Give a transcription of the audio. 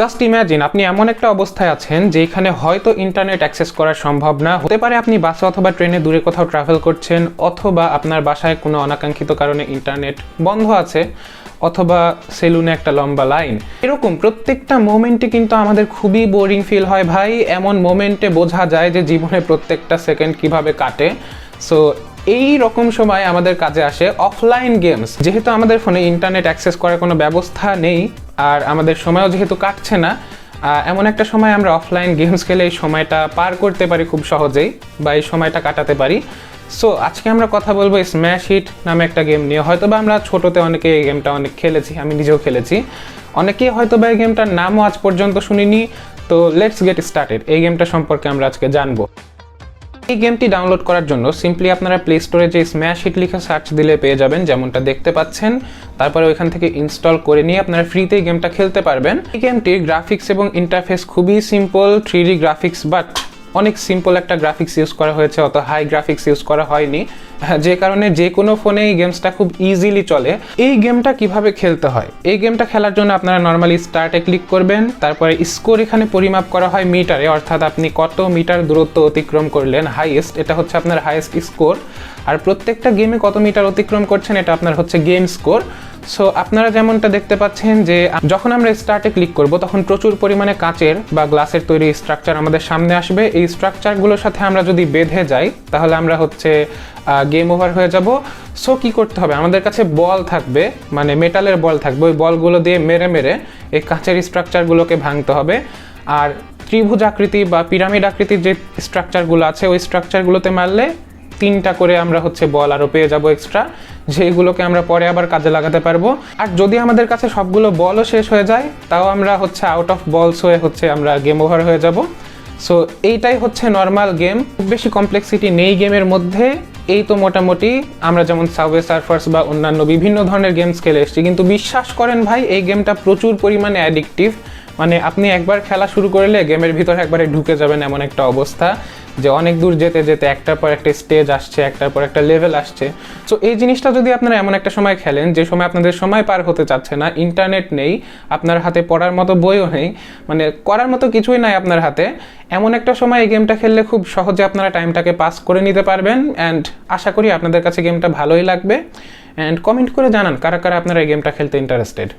Just imagine আপনি এমন একটা অবস্থায় আছেন যেখানে হয়তো ইন্টারনেট অ্যাক্সেস করা সম্ভব না, হতে পারে আপনি বাসে অথবা ট্রেনে দূরে কোথাও ট্রাভেল করছেন, অথবা আপনার বাসায় কোনো অনাকাঙ্ক্ষিত কারণে ইন্টারনেট বন্ধ আছে, অথবা সেলুনে একটা লম্বা লাইন। এরকম প্রত্যেকটা মোমেন্টে কিন্তু আমাদের খুবই বোরিং ফিল হয় ভাই। এমন মোমেন্টে বোঝা যায় যে জীবনে প্রত্যেকটা সেকেন্ড কিভাবে কাটে। সো এই রকম সময় আমাদের কাজে আসে অফলাইন গেমস। যেহেতু আমাদের ফোনে ইন্টারনেট অ্যাক্সেস করার কোনো ব্যবস্থা নেই আর আমাদের সময়ও যেহেতু কাটছে না, এমন একটা সময় আমরা অফলাইন গেমস খেলে এই সময়টা পার করতে পারি খুব সহজেই, বা এই সময়টা কাটাতে পারি। সো আজকে আমরা কথা বলবো স্ম্যাশ হিট নামে একটা গেম নিয়ে। হয়তো বা আমরা ছোটোতে অনেকে এই গেমটা অনেক খেলেছি, আমি নিজেও খেলেছি, অনেকেই হয়তো বা এই গেমটার নামও আজ পর্যন্ত শুনিনি। তো লেটস গেট স্টার্টেড। এই গেমটা সম্পর্কে আমরা আজকে জানবো। এই গেমটি ডাউনলোড করার জন্য সিম্পলি আপনারা প্লে স্টোরে যে স্ম্যাশ হিট লিখে সার্চ দিলে পেয়ে যাবেন, যেমনটা দেখতে পাচ্ছেন। তারপরে ওইখান থেকে ইনস্টল করে নিয়ে আপনারা ফ্রিতে এই গেমটা খেলতে পারবেন। এই গেমটির গ্রাফিক্স এবং ইন্টারফেস খুবই সিম্পল, 3D গ্রাফিক্স, বাট অনেক সিম্পল একটা গ্রাফিক্স ইউজ করা হয়েছে, অত হাই গ্রাফিক্স ইউজ করা হয়নি, যে কারণে যে কোনো ফোনে এই গেমসটা খুব ইজিলি চলে। এই গেমটা কিভাবে খেলতে হয়? এই গেমটা খেলার জন্য আপনারা নর্মালি স্টার্টে ক্লিক করবেন, তারপরে স্কোর এখানে পরিমাপ করা হয় মিটারে, অর্থাৎ আপনি কত মিটার দূরত্ব অতিক্রম করলেন হাইয়েস্ট, এটা হচ্ছে আপনার হাইয়েস্ট স্কোর। আর প্রত্যেকটা গেমে কত মিটার অতিক্রম করছেন এটা আপনার হচ্ছে গেম স্কোর। সো আপনারা যেমনটা দেখতে পাচ্ছেন যে যখন আমরা স্টার্টে ক্লিক করব তখন প্রচুর পরিমাণে কাচের বা গ্লাসের তৈরি স্ট্রাকচার আমাদের সামনে আসবে। এই স্ট্রাকচারগুলোর সাথে আমরা যদি বেঁধে যাই তাহলে আমরা হচ্ছে গেম ওভার হয়ে যাব। সো কী করতে হবে, আমাদের কাছে বল থাকবে, মানে মেটালের বল থাকবে, ওই বলগুলো দিয়ে মেরে মেরে এই কাচের স্ট্রাকচারগুলোকে ভাঙতে হবে। আর ত্রিভুজ আকৃতি বা পিরামিড আকৃতির যে স্ট্রাকচারগুলো আছে ওই স্ট্রাকচারগুলোতে মারলে 3টা করে আমরা হচ্ছে বল আরও পেয়ে যাব এক্সট্রা, যেগুলোকে আমরা পরে আবার কাজে লাগাতে পারবো। আর যদি আমাদের কাছে সবগুলো বলও শেষ হয়ে যায় তাও আমরা হচ্ছে আউট অফ বলস হয়ে হচ্ছে আমরা গেম ওভার হয়ে যাব। সো এইটাই হচ্ছে নর্মাল গেম, খুব বেশি কমপ্লেক্সিটি নেই গেমের মধ্যে। এই তো মোটামুটি আমরা যেমন সাবওয়ে সার্ফার্স বা অন্যান্য বিভিন্ন ধরনের গেমস খেলে এসেছি, কিন্তু বিশ্বাস করেন ভাই এই গেমটা প্রচুর পরিমাণে অ্যাডিকটিভ। মানে আপনি একবার খেলা শুরু করলে গেমের ভিতরে একবারে ঢুকে যাবেন, এমন একটা অবস্থা যে অনেক দূর যেতে যেতে একটার পর একটা স্টেজ আসছে, একটার পর একটা লেভেল আসছে। সো এই জিনিসটা যদি আপনারা এমন একটা সময় খেলেন যে সময় আপনাদের সময় পার হতে চাচ্ছে না, ইন্টারনেট নেই, আপনার হাতে পড়ার মতো বইও নেই, মানে করার মতো কিছুই নাই আপনার হাতে, এমন একটা সময় এই গেমটা খেললে খুব সহজে আপনারা টাইমটাকে পাস করে নিতে পারবেন। অ্যান্ড আশা করি আপনাদের কাছে গেমটা ভালোই লাগবে। অ্যান্ড কমেন্ট করে জানান কারা কারা আপনারা এই গেমটা খেলতে ইন্টারেস্টেড।